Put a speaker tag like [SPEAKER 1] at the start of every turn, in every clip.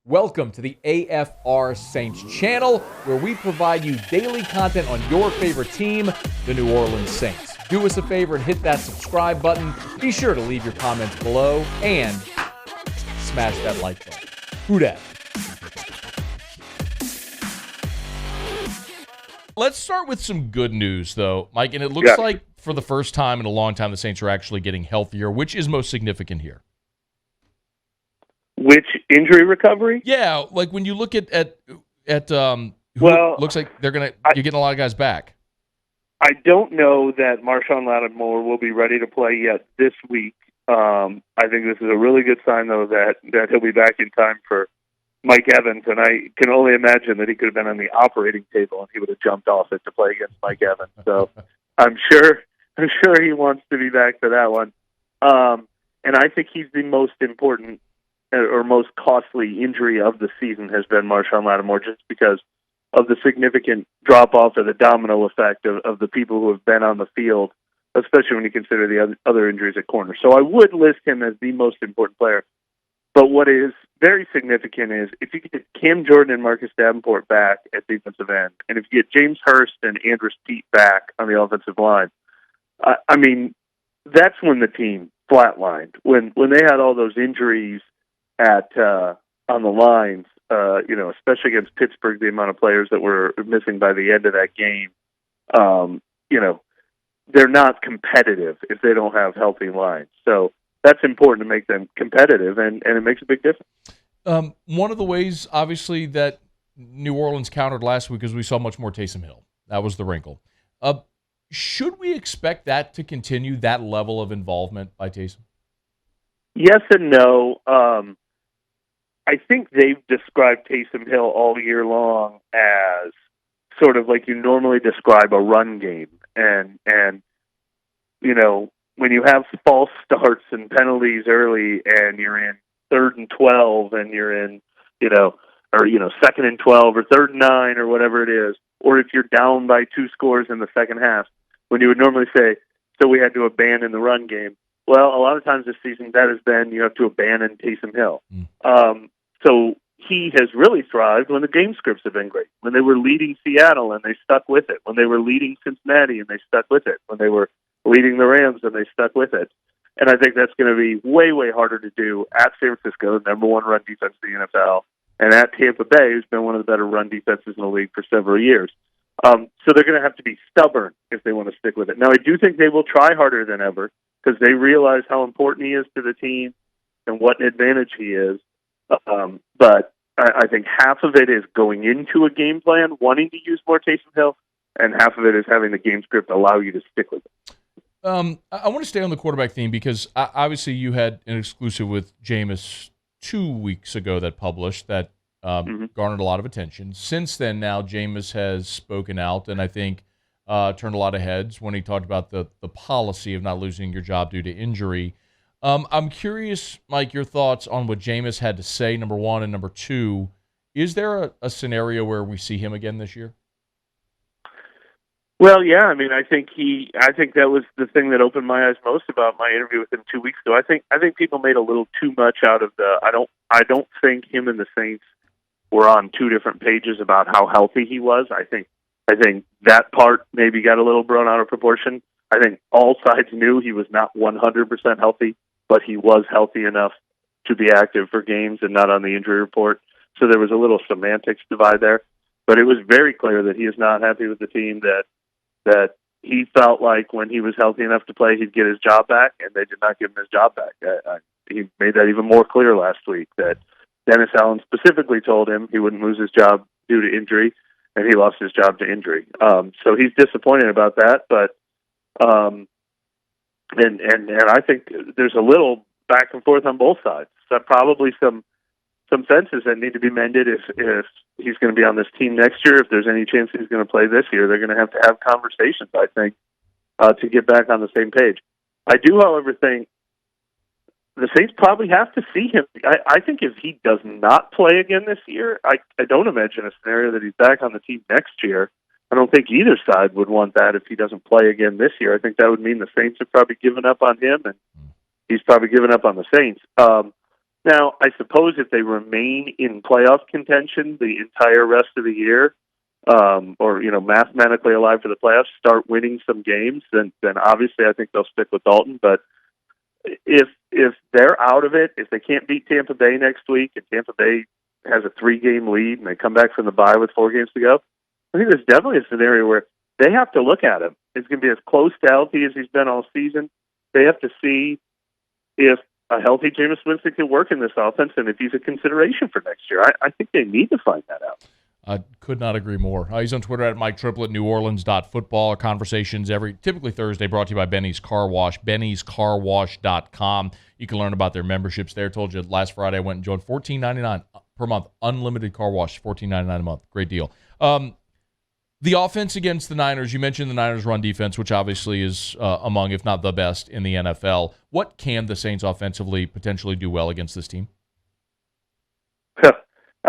[SPEAKER 1] Welcome to the AFR Saints channel, where we provide you daily content on your favorite team, the New Orleans Saints. Do us a favor and hit that subscribe button. Be sure to leave your comments below and smash that like button. Who dat? Let's start with some good news, though, Mike. And it looks like for the first time in a long time, the Saints are actually getting healthier, which is most significant here.
[SPEAKER 2] Which injury recovery?
[SPEAKER 1] Yeah, like when you look at looks like you're getting a lot of guys back.
[SPEAKER 2] I don't know that Marshawn Lattimore will be ready to play yet this week. I think this is a really good sign, though, that he'll be back in time for Mike Evans, and I can only imagine that he could have been on the operating table and he would have jumped off it to play against Mike Evans. So I'm sure he wants to be back for that one. And I think he's the most important or most costly injury of the season has been Marshawn Lattimore, just because of the significant drop-off of the domino effect of the people who have been on the field, especially when you consider the other injuries at corner. So I would list him as the most important player. But what is very significant is if you get Cam Jordan and Marcus Davenport back at defensive end, and if you get James Hurst and Andrus Peat back on the offensive line, I mean, that's when the team flatlined. When they had all those injuries on the lines, especially against Pittsburgh, the amount of players that were missing by the end of that game, they're not competitive if they don't have healthy lines. So that's important to make them competitive, and it makes a big difference.
[SPEAKER 1] One of the ways, obviously, that New Orleans countered last week is we saw much more Taysom Hill. That was the wrinkle. Should we expect that to continue, that level of involvement by Taysom?
[SPEAKER 2] Yes and no. I think they've described Taysom Hill all year long as sort of like you normally describe a run game. And when you have false starts and penalties early and you're in 3rd and 12 and you're in, 2nd and 12 or 3rd and 9 or whatever it is, or if you're down by 2 scores in the second half, when you would normally say, so we had to abandon the run game. Well, a lot of times this season that has been you have to abandon Taysom Hill. So he has really thrived when the game scripts have been great. When they were leading Seattle and they stuck with it. When they were leading Cincinnati and they stuck with it. When they were leading the Rams and they stuck with it. And I think that's going to be way, way harder to do at San Francisco, number 1 run defense in the NFL, and at Tampa Bay, who's been one of the better run defenses in the league for several years. So they're going to have to be stubborn if they want to stick with it. Now, I do think they will try harder than ever because they realize how important he is to the team and what an advantage he is. But I think half of it is going into a game plan, wanting to use more Taysom Hill, and half of it is having the game script allow you to stick with it.
[SPEAKER 1] I want to stay on the quarterback theme because obviously you had an exclusive with Jameis 2 weeks ago that published that garnered a lot of attention. Since then, now Jameis has spoken out and I think turned a lot of heads when he talked about the policy of not losing your job due to injury. I'm curious, Mike, your thoughts on what Jameis had to say, number 1, and number 2. Is there a scenario where we see him again this year?
[SPEAKER 2] Well, yeah. I mean, I think that was the thing that opened my eyes most about my interview with him 2 weeks ago. I think people made a little too much out of I don't think him and the Saints were on 2 different pages about how healthy he was. I think that part maybe got a little blown out of proportion. I think all sides knew he was not 100% healthy, but he was healthy enough to be active for games and not on the injury report. So there was a little semantics divide there. But it was very clear that he is not happy with the team, that he felt like when he was healthy enough to play, he'd get his job back, and they did not give him his job back. He made that even more clear last week, that Dennis Allen specifically told him he wouldn't lose his job due to injury, and he lost his job to injury. So he's disappointed about that, but and I think there's a little back and forth on both sides. So probably some fences that need to be mended if he's going to be on this team next year. If there's any chance he's going to play this year, they're going to have conversations, I think, to get back on the same page. I do, however, think the Saints probably have to see him. I think if he does not play again this year, I don't imagine a scenario that he's back on the team next year. I don't think either side would want that if he doesn't play again this year. I think that would mean the Saints have probably given up on him, and he's probably given up on the Saints. Now, I suppose if they remain in playoff contention the entire rest of the year, or mathematically alive for the playoffs, start winning some games, then obviously I think they'll stick with Dalton. But if they're out of it, if they can't beat Tampa Bay next week, and Tampa Bay has a 3-game lead, and they come back from the bye with 4 games to go, I think there's definitely a scenario where they have to look at him. It's going to be as close to healthy as he's been all season. They have to see if a healthy Jameis Winston can work in this offense, and if he's a consideration for next year. I think they need to find that out.
[SPEAKER 1] I could not agree more. He's on Twitter at Mike Triplett, neworleans.football. Our conversations typically Thursday, brought to you by Benny's Car Wash, bennyscarwash.com. You can learn about their memberships there. Told you last Friday I went and joined $14.99 per month. Unlimited car wash, $14.99 a month. Great deal. The offense against the Niners, you mentioned the Niners' run defense, which obviously is among, if not the best, in the NFL. What can the Saints offensively potentially do well against this team?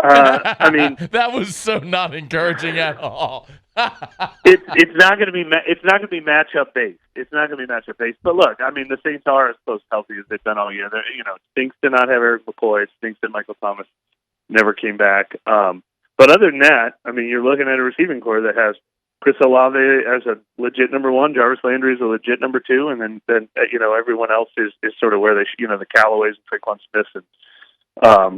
[SPEAKER 2] I mean,
[SPEAKER 1] that was so not encouraging at all.
[SPEAKER 2] it's not going to be matchup based. It's not going to be matchup based. But look, I mean, the Saints are as close to healthy as they've been all year. It stinks to not have Eric McCoy. It stinks that Michael Thomas never came back. But other than that, I mean, you're looking at a receiving core that has Chris Olave as a legit number 1, Jarvis Landry is a legit number 2, and then everyone else is sort of where they the Callaways and Tre'Quan Smiths and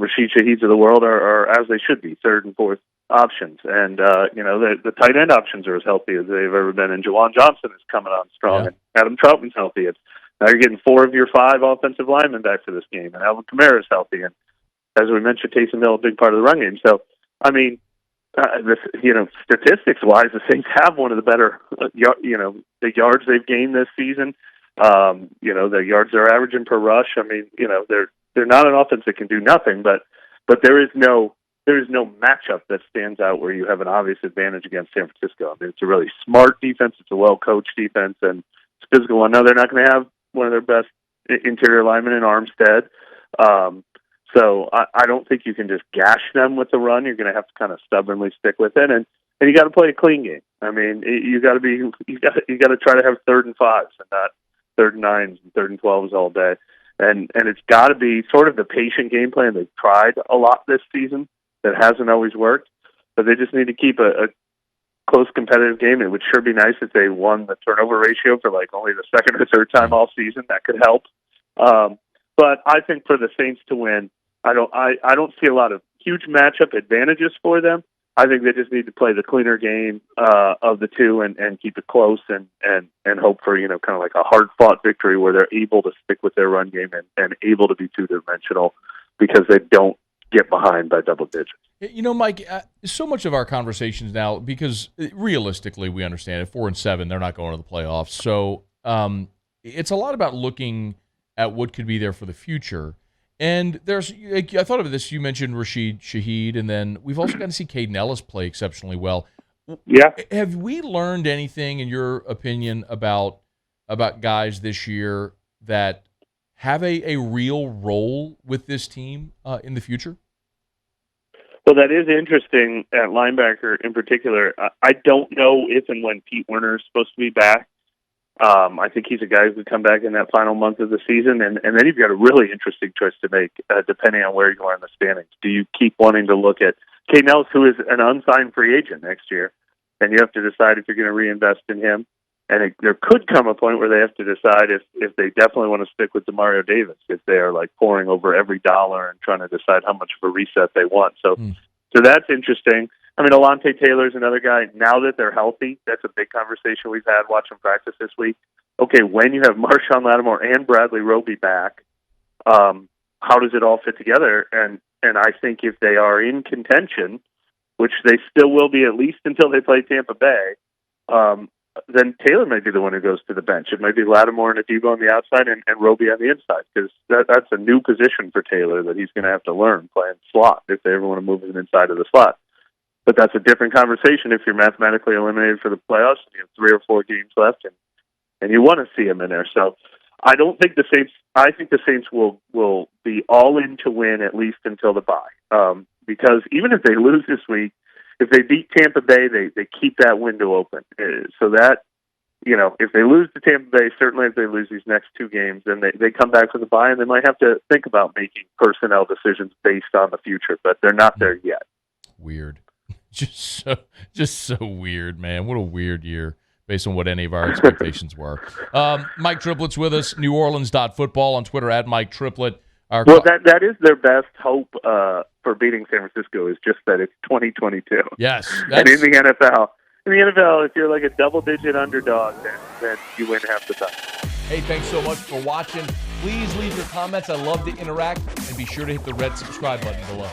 [SPEAKER 2] Rashid Shaheeds of the world are as they should be, 3rd and 4th options. And, the tight end options are as healthy as they've ever been. And Jawan Johnson is coming on strong, and Adam Troutman's healthy. Now you're getting 4 of your 5 offensive linemen back for this game, and Alvin Kamara is healthy. And as we mentioned, Taysom Hill, a big part of the run game. So, I mean, statistics-wise, the Saints have one of the better, the yards they've gained this season. The yards they're averaging per rush. I mean, they're not an offense that can do nothing, but there is no matchup that stands out where you have an obvious advantage against San Francisco. I mean, it's a really smart defense. It's a well-coached defense, and it's a physical one. Now, they're not going to have one of their best interior linemen in Armstead. So I don't think you can just gash them with the run. You're going to have to kind of stubbornly stick with it, and you got to play a clean game. I mean, you got to try to have 3rd and 5s and not 3rd and 9s and 3rd and 12s all day. And it's got to be sort of the patient game plan they've tried a lot this season that hasn't always worked, but they just need to keep a close competitive game. It would sure be nice if they won the turnover ratio for like only the 2nd or 3rd time all season. That could help. But I think for the Saints to win, I don't see a lot of huge matchup advantages for them. I think they just need to play the cleaner game of the two and keep it close and hope for kind of like a hard fought victory where they're able to stick with their run game and able to be 2-dimensional because they don't get behind by double digits.
[SPEAKER 1] Mike, so much of our conversations now, because realistically we understand at 4-7 they're not going to the playoffs, so it's a lot about looking at what could be there for the future. And I thought of this. You mentioned Rashid Shaheed, and then we've also got to see Caden Ellis play exceptionally well.
[SPEAKER 2] Yeah.
[SPEAKER 1] Have we learned anything, in your opinion, about guys this year that have a real role with this team in the future?
[SPEAKER 2] Well, that is interesting at linebacker in particular. I don't know if and when Pete Werner is supposed to be back. I think he's a guy who could come back in that final month of the season, and then you've got a really interesting choice to make depending on where you are in the standings. Do you keep wanting to look at Caden Ellis, who is an unsigned free agent next year, and you have to decide if you're going to reinvest in him? And there could come a point where they have to decide if they definitely want to stick with Demario Davis, if they are like poring over every dollar and trying to decide how much of a reset they want. So that's interesting. I mean, Alontae Taylor's another guy. Now that they're healthy, that's a big conversation we've had watching practice this week. Okay, when you have Marshawn Lattimore and Bradley Roby back, how does it all fit together? And I think if they are in contention, which they still will be at least until they play Tampa Bay, then Taylor might be the one who goes to the bench. It might be Lattimore and Adebo on the outside and Roby on the inside, because that's a new position for Taylor that he's going to have to learn, playing slot, if they ever want to move him inside of the slot. But that's a different conversation if you're mathematically eliminated for the playoffs and you have 3 or 4 games left and you want to see him in there. So I think the Saints will be all in to win at least until the bye. Because even if they lose this week, if they beat Tampa Bay, they keep that window open. So that if they lose to Tampa Bay, certainly if they lose these next two games, then they come back from the bye and they might have to think about making personnel decisions based on the future, but they're not there yet.
[SPEAKER 1] Weird. Just so weird, man. What a weird year based on what any of our expectations were. Mike Triplett's with us, neworleans.football on Twitter, at Mike Triplett.
[SPEAKER 2] That is their best hope for beating San Francisco, is just that it's 2022.
[SPEAKER 1] Yes.
[SPEAKER 2] And in the NFL, if you're like a double-digit underdog, then you win half the time.
[SPEAKER 1] Hey, thanks so much for watching. Please leave your comments. I love to interact. And be sure to hit the red subscribe button below.